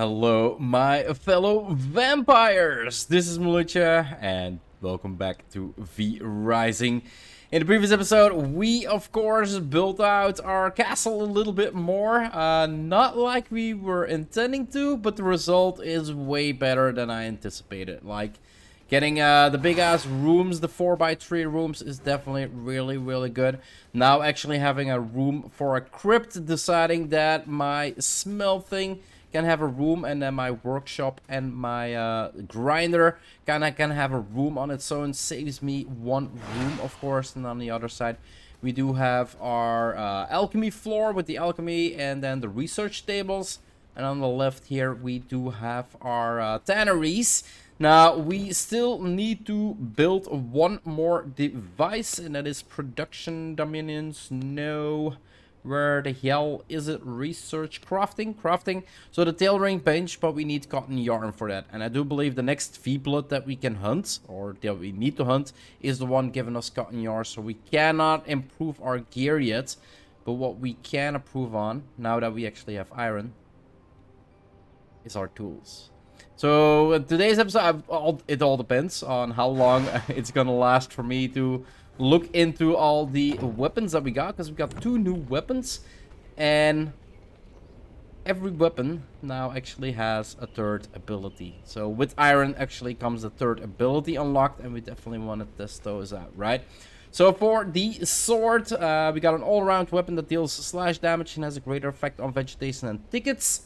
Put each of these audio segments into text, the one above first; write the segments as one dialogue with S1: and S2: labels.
S1: Hello, my fellow vampires! This is Mloentje, and welcome back to V Rising. In the previous episode, we of course built out our castle a little bit more. Not like we were intending to, but the result is way better than I anticipated. Like, getting the big ass rooms, the 4x3 rooms, is definitely really good. Now actually having a room for a crypt, deciding that my smelting can have a room, and then my workshop and my grinder can have a room on its own. Saves me one room, of course. And on the other side, we do have our alchemy floor with the alchemy and then the research tables. And on the left here, we do have our tanneries. Now, we still need to build one more device, and that is production dominions. No. Where the hell is it? Research, crafting. So the tailoring bench, but we need cotton yarn for that. And I do believe the next V-blood that we can hunt, or that we need to hunt, is the one giving us cotton yarn. So we cannot improve our gear yet. But what we can improve on, now that we actually have iron, is our tools. So today's episode, it all depends on how long it's gonna last for me to look into all the weapons that we got, because we got 2 new weapons, and every weapon now actually has a 3rd ability. So with iron actually comes a 3rd ability unlocked, and we definitely want to test those out, right? So for the sword, we got an all-around weapon that deals slash damage and has a greater effect on vegetation and tickets.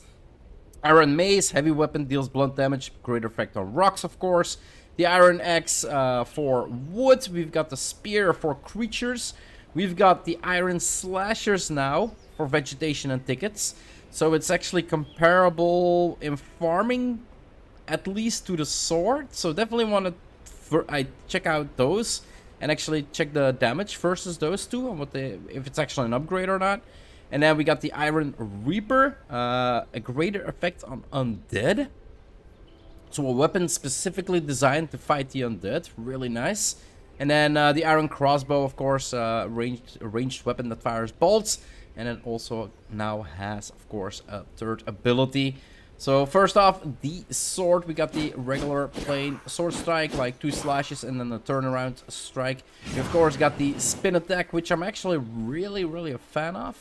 S1: Iron mace, heavy weapon, deals blunt damage, greater effect on rocks, of course. The iron axe for wood. We've got the spear for creatures. We've got the iron slashers now for vegetation and tickets. So it's actually comparable in farming, at least to the sword. So definitely want to check out those and actually check the damage versus those two and if it's actually an upgrade or not. And then we got the Iron Reaper, a greater effect on undead. So a weapon specifically designed to fight the undead, really nice. And then the Iron Crossbow, of course, ranged weapon that fires bolts. And it also now has, of course, a 3rd ability. So first off, the sword, we got the regular plain sword strike, like 2 slashes and then the turnaround strike. We of course got the spin attack, which I'm actually really a fan of.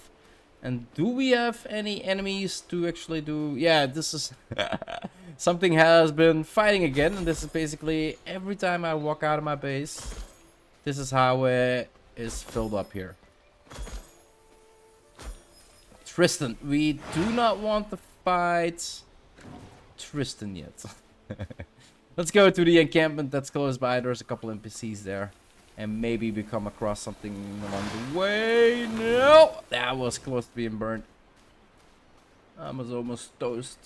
S1: And do we have any enemies to actually do? Yeah, this is something has been fighting again, and this is basically every time I walk out of my base, this is how it is filled up here. Tristan, we do not want to fight Tristan yet. Let's go to the encampment that's close by. There's a couple NPCs there. And maybe we come across something along the way. No! That was close to being burnt. I was almost toast.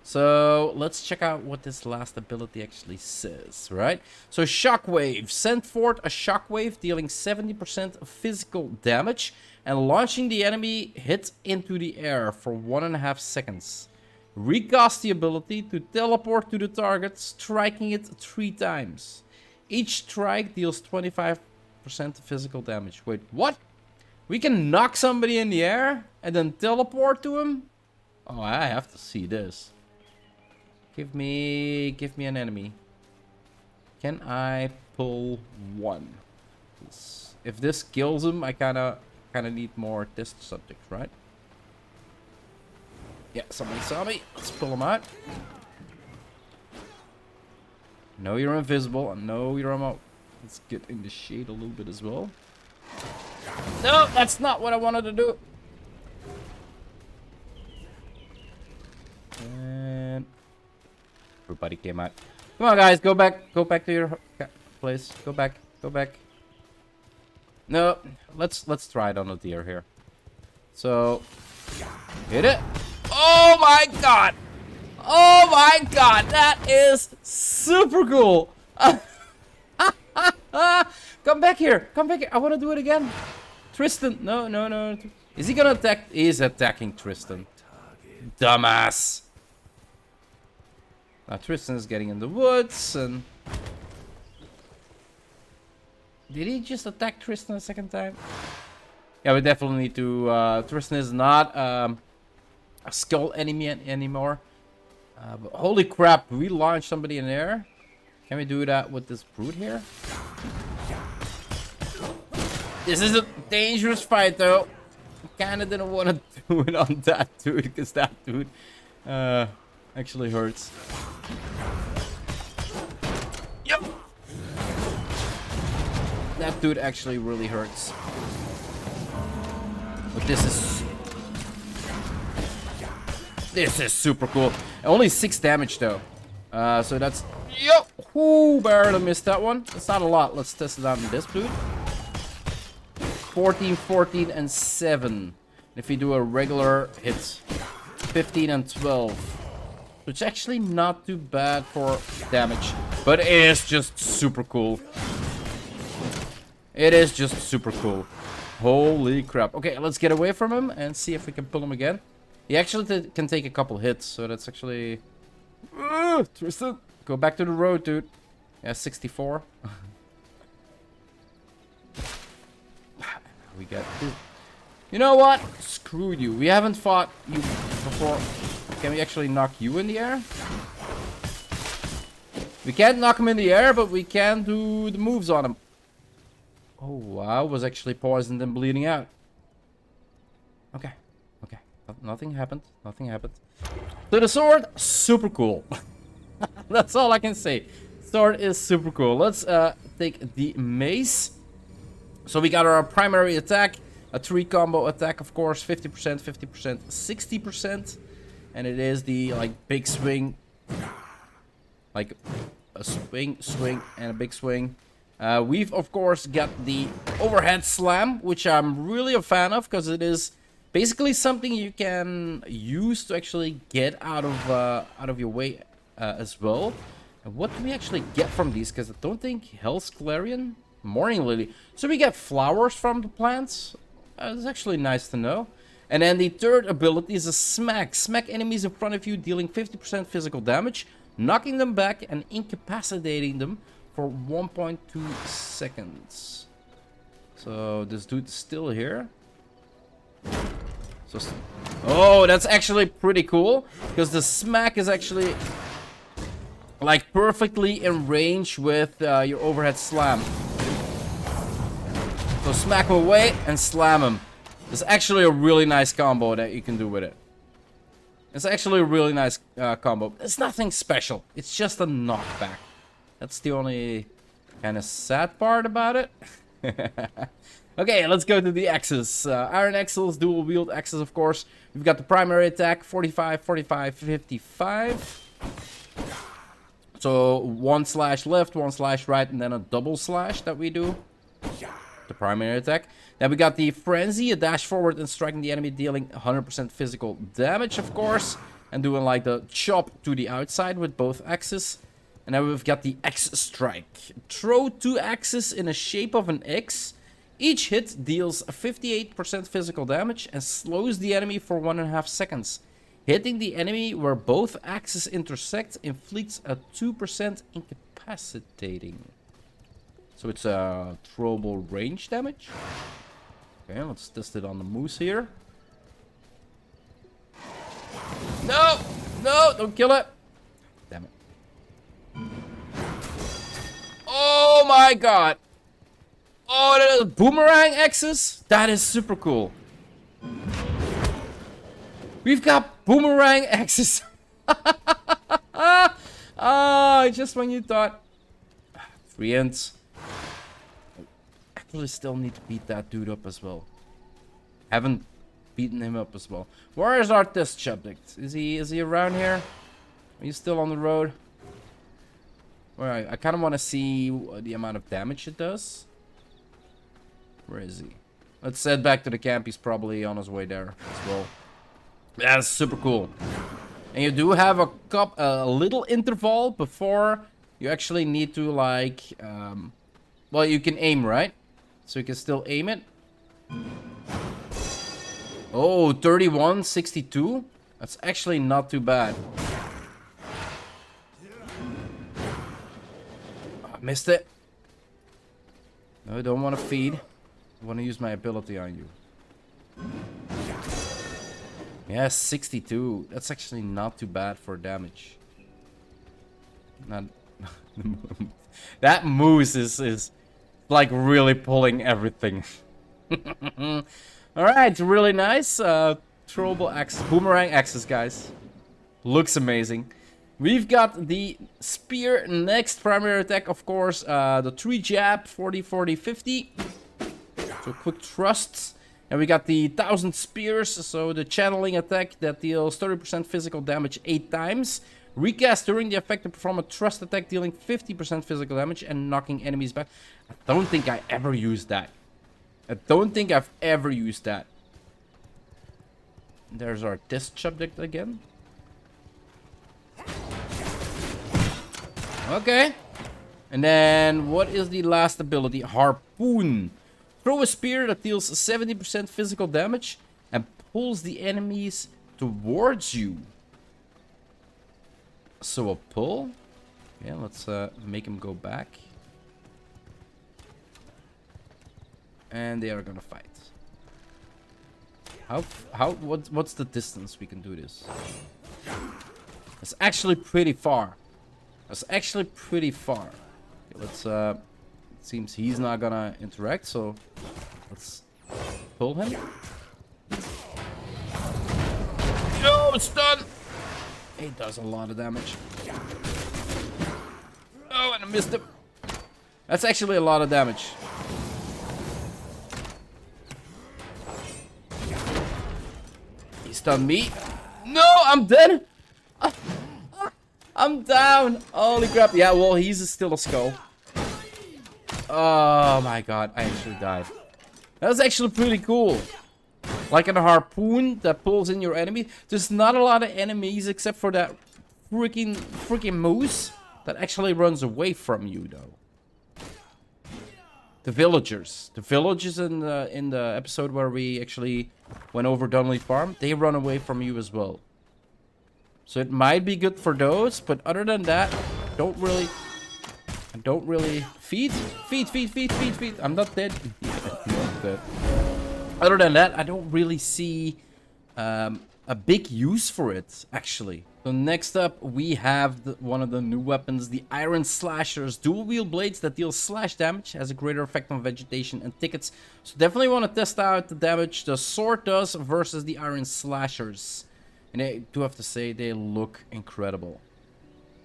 S1: So, let's check out what this last ability actually says, right? So, Shockwave. Send forth a shockwave dealing 70% physical damage and launching the enemy hit into the air for 1.5 seconds. Recast the ability to teleport to the target, striking it 3 times. Each strike deals 25% physical damage. Wait, what? We can knock somebody in the air and then teleport to him? Oh, I have to see this. Give me an enemy. Can I pull one? If this kills him, I kinda need more test subjects, right? Yeah, somebody saw me. Let's pull him out. I know you're invisible. I know you're remote. Let's get in the shade a little bit as well. No, that's not what I wanted to do. And everybody came out. Come on, guys, go back. Go back to your place. Go back. Go back. No, let's try it on a deer here. So, hit it. Oh my god! Oh my god, that is super cool. Come back here. Come back here. I want to do it again. Tristan. No. Is he gonna attack? He is attacking Tristan. Dumbass. Now Tristan is getting in the woods and... Did he just attack Tristan a second time? Yeah, we definitely need to... Tristan is not a skull enemy anymore. But holy crap, we launched somebody in there. Can we do that with this brute here? This is a dangerous fight though. I kinda didn't want to do it on that dude, because that dude actually hurts. Yep. That dude actually really hurts. But this is super cool. Only 6 damage though. So that's... Yo! Whoo! Barely missed that one. That's not a lot. Let's test it out in this dude. 14, 14, and 7. If you do a regular hit, 15 and 12. Which actually not too bad for damage. But it is just super cool. It is just super cool. Holy crap. Okay, let's get away from him and see if we can pull him again. He actually can take a couple hits, so that's actually... Tristan, go back to the road, dude. Yeah, 64. We got two. You know what? Screw you. We haven't fought you before. Can we actually knock you in the air? We can't knock him in the air, but we can do the moves on him. Oh, wow. Was actually poisoned and bleeding out. Okay. Okay. Nothing happened. Nothing happened. So the sword, super cool. That's all I can say. Sword is super cool. Let's take the mace. So we got our primary attack. A 3-combo attack, of course. 50%, 50%, 60%. And it is the, like, big swing. Like, a swing, swing, and a big swing. We've, of course, got the overhead slam, which I'm really a fan of, because it is basically something you can use to actually get out of your way as well. And what do we actually get from these? Because I don't think Hell's Clarion, Morning Lily. So we get flowers from the plants. It's actually nice to know. And then the third ability is a smack. Smack enemies in front of you, dealing 50% physical damage, knocking them back and incapacitating them for 1.2 seconds. So this dude's still here. So, oh, that's actually pretty cool, because the smack is actually like perfectly in range with your overhead slam. So smack him away and slam him. It's actually a really nice combo that you can do with it. It's actually a really nice combo. It's nothing special. It's just a knockback. That's the only kind of sad part about it. Okay, let's go to the axes. Iron axles, dual wield axes, of course. We've got the primary attack, 45, 45, 55. So 1 slash left, 1 slash right, and then a double slash that we do. The primary attack. Then we got the frenzy, a dash forward and striking the enemy, dealing 100% physical damage, of course. And doing like the chop to the outside with both axes. And then we've got the X strike. Throw 2 axes in a shape of an X. Each hit deals 58% physical damage and slows the enemy for 1.5 seconds. Hitting the enemy where both axes intersect inflicts a 2% incapacitating. So it's a throwable range damage. Okay, let's test it on the moose here. No! No! Don't kill it! Damn it. Oh my god! Oh, that is boomerang axes? That is super cool. We've got boomerang axes. Just when you thought 3 ends. Actually still need to beat that dude up as well. Haven't beaten him up as well. Where is our test subject? Is he around here? Are you still on the road? Alright, I kind of want to see the amount of damage it does. Where is he? Let's head back to the camp. He's probably on his way there as well. That's super cool. And you do have a little interval before you actually need to, like, well, you can aim, right? So you can still aim it. Oh, 31, 62. That's actually not too bad. Oh, I missed it. No, I don't want to feed. I want to use my ability on you. Yeah, 62. That's actually not too bad for damage. Not that moose is like really pulling everything. All right, really nice. Throwable axe, boomerang axes, guys. Looks amazing. We've got the spear next primary attack, of course. The 3 jab, 40, 40, 50. So quick thrusts. And we got the 1000 spears, so the channeling attack that deals 30% physical damage 8 times. Recast during the effect to perform a thrust attack dealing 50% physical damage and knocking enemies back. I don't think I ever used that. I don't think I've ever used that. There's our test subject again. Okay. And then what is the last ability? Harpoon. Throw a spear that deals 70% physical damage and pulls the enemies towards you. So a pull. Yeah, let's make him go back. And they are gonna fight. What's the distance we can do this? It's actually pretty far. That's actually pretty far. Okay, let's it seems he's not gonna interact, so let's pull him. No, it's done. He does a lot of damage. Oh, and I missed him. That's actually a lot of damage. He stunned me. No, I'm dead. I'm down. Holy crap. Yeah, well, he's still a skull. Oh my god, I actually died. That was actually pretty cool. Like a harpoon that pulls in your enemy. There's not a lot of enemies except for that freaking moose that actually runs away from you, though. The villagers. The villagers in the episode where we actually went over Donnelly Farm, they run away from you as well. So it might be good for those, but other than that, I don't really feed. I'm not dead. Not dead. Other than that, I don't really see a big use for it, actually. So next up, we have one of the new weapons, the Iron Slashers. Dual wield blades that deal slash damage, has a greater effect on vegetation and tickets. So definitely want to test out the damage the sword does versus the Iron Slashers. And I do have to say, they look incredible.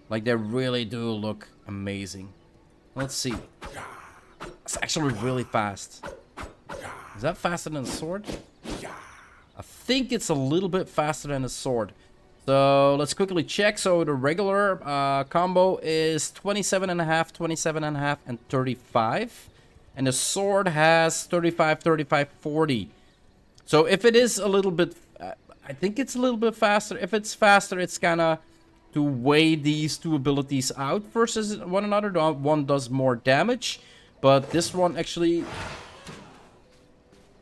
S1: Like, they really do look amazing. Let's see. It's actually really fast. Is that faster than a sword? I think it's a little bit faster than a sword. So let's quickly check. So the regular combo is 27.5, 27.5, and 35. And the sword has 35, 35, 40. So if it is a little bit... I think it's a little bit faster. If it's faster, it's kind of to weigh these two abilities out versus one another. One does more damage, but this one actually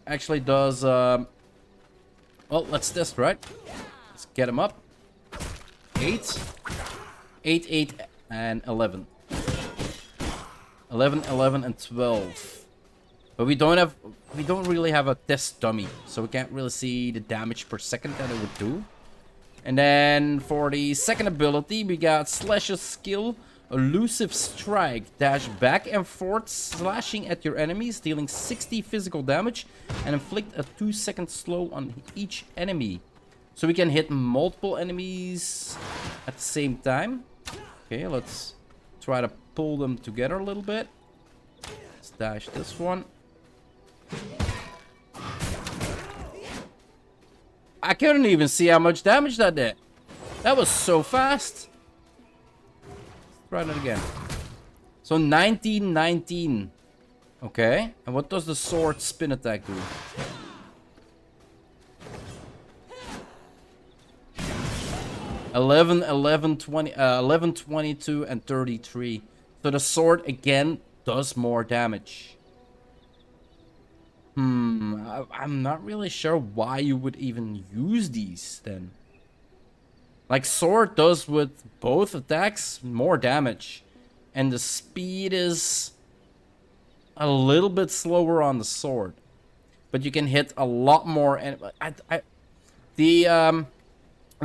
S1: does... well, let's test, right? Let's get him up. 8, 8, 8, and 11. 11, 11, and 12. But we don't really have a test dummy, so we can't really see the damage per second that it would do. And then for the second ability, we got Slash's skill, Elusive Strike. Dash back and forth, slashing at your enemies, dealing 60 physical damage, and inflict a 2-second slow on each enemy. So we can hit multiple enemies at the same time. Okay, let's try to pull them together a little bit. Let's dash this one. I couldn't even see how much damage that did. That was so fast. Let's try that again. So 19, 19. Okay. And what does the sword spin attack do? (11, 11, 20, 11, 22, and 33. So the sword again does more damage. I'm not really sure why you would even use these then. Like, sword does with both attacks more damage. And the speed is a little bit slower on the sword. But you can hit a lot more. And The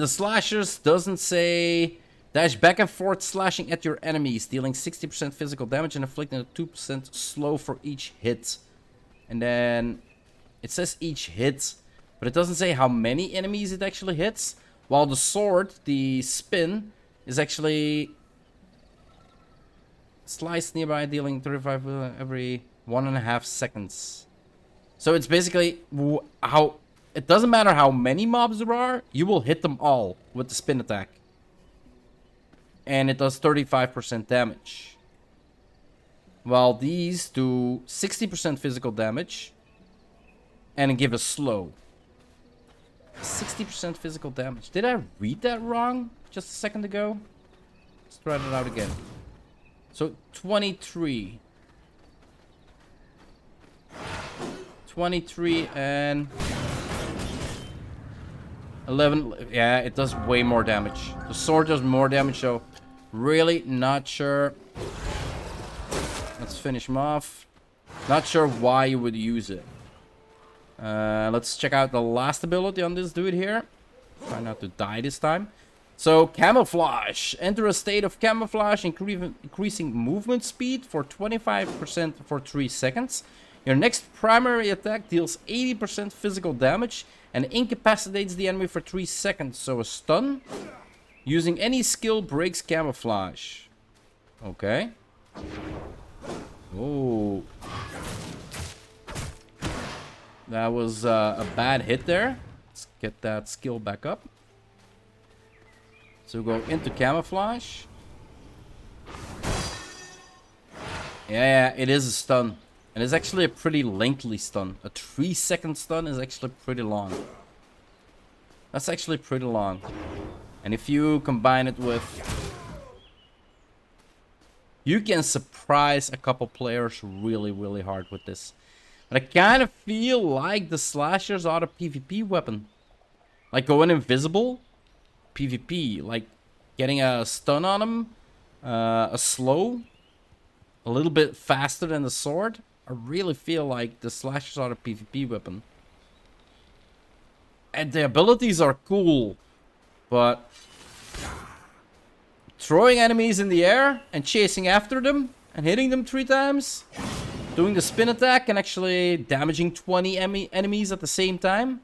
S1: slashers doesn't say dash back and forth slashing at your enemies, dealing 60% physical damage and inflicting a 2% slow for each hit. And then it says each hit, but it doesn't say how many enemies it actually hits. While the sword, the spin, is actually slice nearby, dealing 35 every 1.5 seconds. So it's basically how it doesn't matter how many mobs there are, you will hit them all with the spin attack. And it does 35% damage. While these do 60% physical damage and give a slow. 60% physical damage. Did I read that wrong just a second ago? Let's try it out again. So 23. 23 and 11. Yeah, it does way more damage. The sword does more damage, so really not sure. Let's finish him off. Not sure why you would use it. Let's check out the last ability on this dude here. Try not to die this time. So, camouflage. Enter a state of camouflage, increasing movement speed for 25% for 3 seconds. Your next primary attack deals 80% physical damage and incapacitates the enemy for 3 seconds. So, a stun. Using any skill breaks camouflage. Okay. Oh. That was a bad hit there. Let's get that skill back up. So go into camouflage. Yeah, it is a stun. And it's actually a pretty lengthy stun. A 3-second stun is actually pretty long. That's actually pretty long. And if you combine it with... You can surprise a couple players really, really hard with this. But I kind of feel like the slashers are a PvP weapon. Like going invisible, PvP. Like getting a stun on them, a slow, a little bit faster than the sword. I really feel like the slashers are a PvP weapon. And the abilities are cool, but throwing enemies in the air and chasing after them and hitting them 3 times... Doing the spin attack and actually damaging 20 enemies at the same time.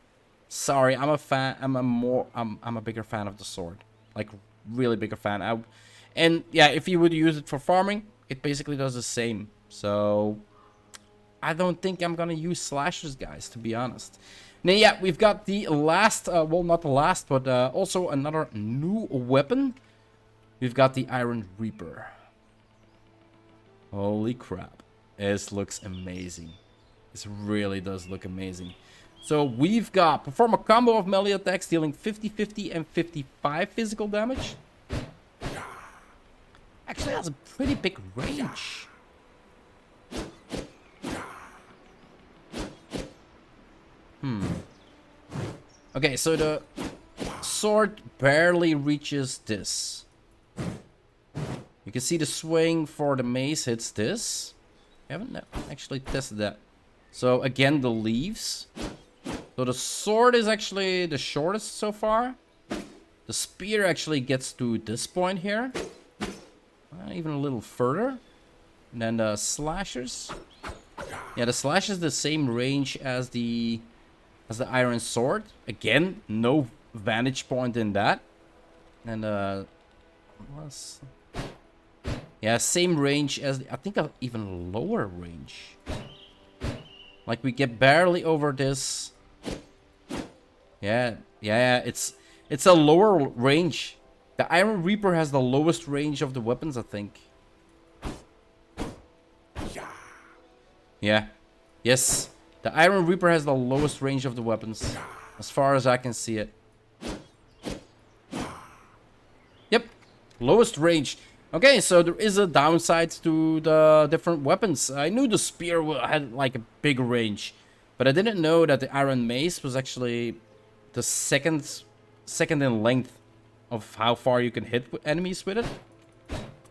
S1: Sorry, I'm a fan. I'm a bigger fan of the sword. Like really bigger fan. And yeah, if you would use it for farming, it basically does the same. So I don't think I'm gonna use slashers, guys, to be honest. Now yeah, we've got the last, well not the last, but also another new weapon. We've got the Iron Reaper. Holy crap. This looks amazing. This really does look amazing. So we've got perform a combo of melee attacks dealing 50, 50, and 55 physical damage. Actually, that's a pretty big range. Okay, so the sword barely reaches this. You can see the swing for the mace hits this. I haven't actually tested that. So again, the leaves. So the sword is actually the shortest so far. The spear actually gets to this point here. Even a little further. And then the slashers. Yeah, the slash is the same range as the iron sword. Again, no vantage point in that. And yeah, same range as I think even lower range. Like we get barely over this. Yeah, it's a lower range. The Iron Reaper has the lowest range of the weapons, I think. Yeah. Yes. The Iron Reaper has the lowest range of the weapons. As far as I can see it. Yep. Lowest range. Okay, so there is a downside to the different weapons. I knew the spear had like a big range. But I didn't know that the Iron Mace was actually the second in length of how far you can hit enemies with it.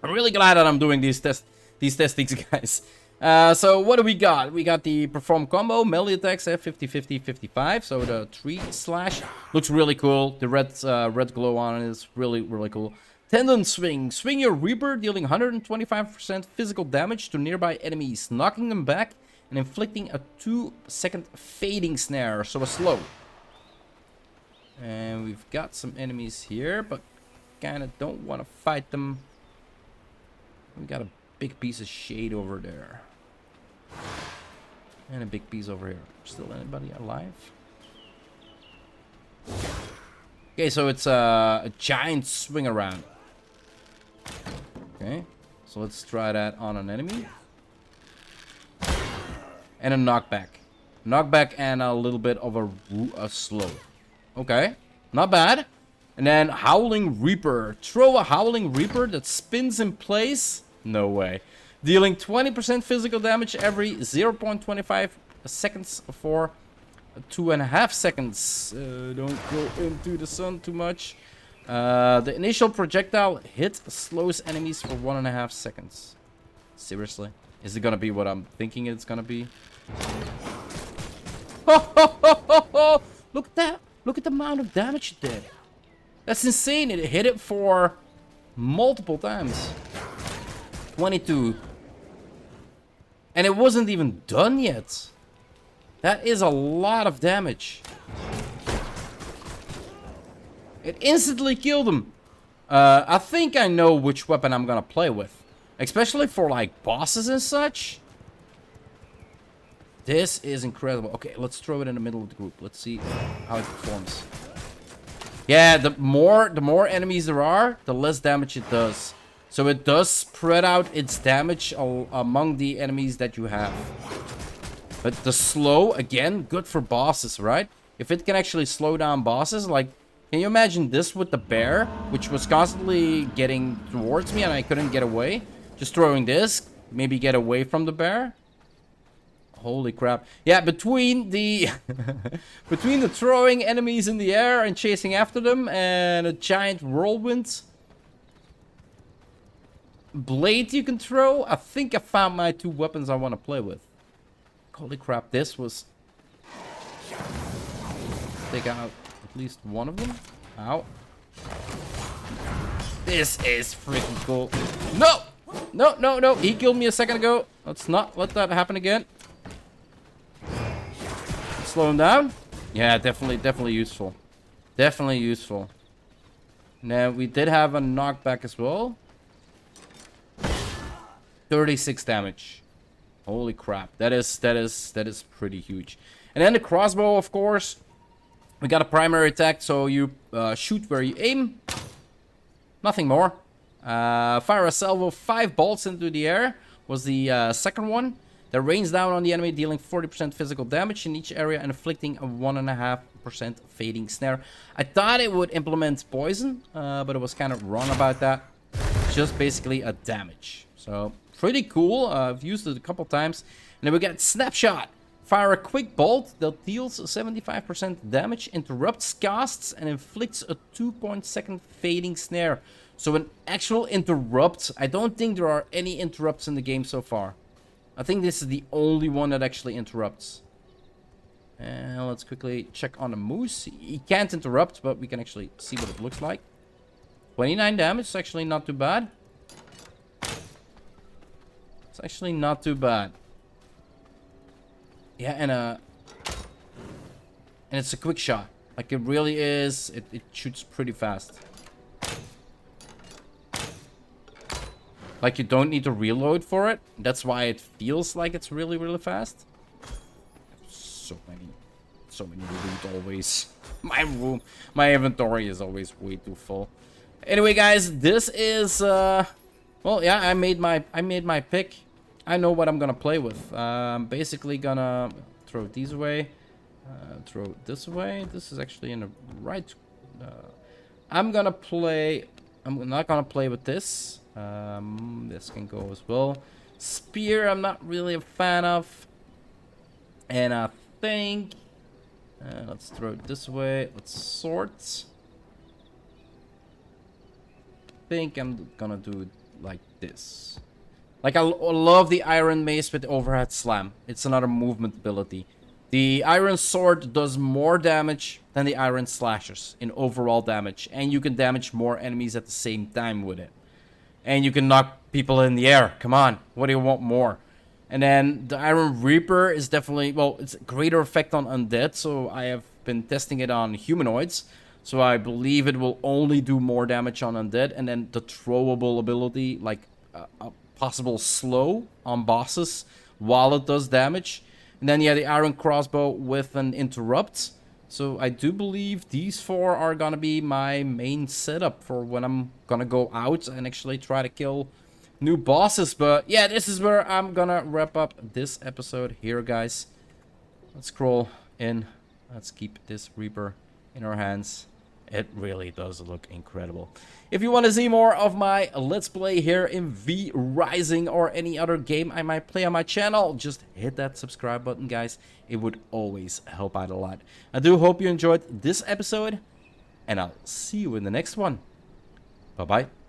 S1: I'm really glad that I'm doing these testings, guys. So what do we got? We got the perform combo, melee attacks at 50, 50, 55. So the 3 slash looks really cool. The red glow on it is really, really cool. Tendon swing. Swing your Reaper, dealing 125% physical damage to nearby enemies, knocking them back and inflicting a 2-second fading snare. So a slow. And we've got some enemies here, but kind of don't want to fight them. We got a big piece of shade over there. And a big piece over here. Still anybody alive? Okay, so it's a giant swing around. Okay, so let's try that on an enemy. And a knockback. Knockback and a little bit of a slow. Okay, not bad. And then Howling Reaper. Throw a Howling Reaper that spins in place. No way. Dealing 20% physical damage every 0.25 seconds for 2.5 seconds. Don't go into the sun too much. The initial projectile hit slows enemies for 1.5 seconds. Seriously? Is it gonna be what I'm thinking it's gonna be? Look at that! Look at the amount of damage it did. That's insane. It hit it for multiple times. 22. And it wasn't even done yet. That is a lot of damage. It instantly killed him. I think I know which weapon I'm gonna play with. Especially for like bosses and such. This is incredible. Okay, let's throw it in the middle of the group. Let's see how it performs. Yeah, the more enemies there are, the less damage it does. So it does spread out its damage among the enemies that you have. But the slow, again, good for bosses, right? If it can actually slow down bosses, like, can you imagine this with the bear, which was constantly getting towards me and I couldn't get away? Just throwing this, maybe get away from the bear. Holy crap. Yeah, between the between the throwing enemies in the air and chasing after them and a giant whirlwind blade you can throw, I think I found my 2 weapons I want to play with. Holy crap, this was... Take out at least one of them. Ow. This is freaking cool. No! No, no, no. He killed me a second ago. Let's not let that happen again. Slow him down. Yeah, definitely useful. Definitely useful. Now, we did have a knockback as well. 36 damage. Holy crap. That is pretty huge. And then the crossbow, of course. We got a primary attack, so you shoot where you aim. Nothing more. Fire a salvo of 5 bolts into the air was the second one. That rains down on the enemy, dealing 40% physical damage in each area and inflicting a 1.5% fading snare. I thought it would implement poison, but I was kind of wrong about that. It's just basically a damage. So, pretty cool. I've used it a couple times. And then we got Snapshot. Fire a quick bolt that deals 75% damage, interrupts casts, and inflicts a 2-second fading snare. So an actual interrupt. I don't think there are any interrupts in the game so far. I think this is the only one that actually interrupts. And let's quickly check on the moose. He can't interrupt, but we can actually see what it looks like. 29 damage is actually not too bad. It's actually not too bad. Yeah, and it's a quick shot. Like, it really is. It shoots pretty fast. Like, you don't need to reload for it. That's why it feels like it's really, really fast. So many loot always. My inventory is always way too full. Anyway, guys, this is well, yeah, I made my pick. I know what I'm gonna play with. Basically gonna throw these away, throw this away. This is actually in the right. I'm not gonna play with this. This can go as well. Spear, I'm not really a fan of. And I think let's throw it this way. Let's sort. I think I'm gonna do it like this. Like, I love the Iron Mace with the overhead slam. It's another movement ability. The Iron Sword does more damage than the Iron Slashers in overall damage. And you can damage more enemies at the same time with it. And you can knock people in the air. Come on, what do you want more? And then the Iron Reaper is definitely, well, it's a greater effect on undead. So I have been testing it on humanoids. So I believe it will only do more damage on undead. And then the throwable ability, like a possible slow on bosses while it does damage. And then, yeah, the Iron Crossbow with an interrupt. So I do believe these 4 are gonna be my main setup for when I'm gonna go out and actually try to kill new bosses. But yeah, this is where I'm gonna wrap up this episode here, guys. Let's scroll in. Let's keep this Reaper in our hands. It really does look incredible. If you want to see more of my Let's Play here in V Rising or any other game I might play on my channel, just hit that subscribe button, guys. It would always help out a lot. I do hope you enjoyed this episode, and I'll see you in the next one. Bye-bye.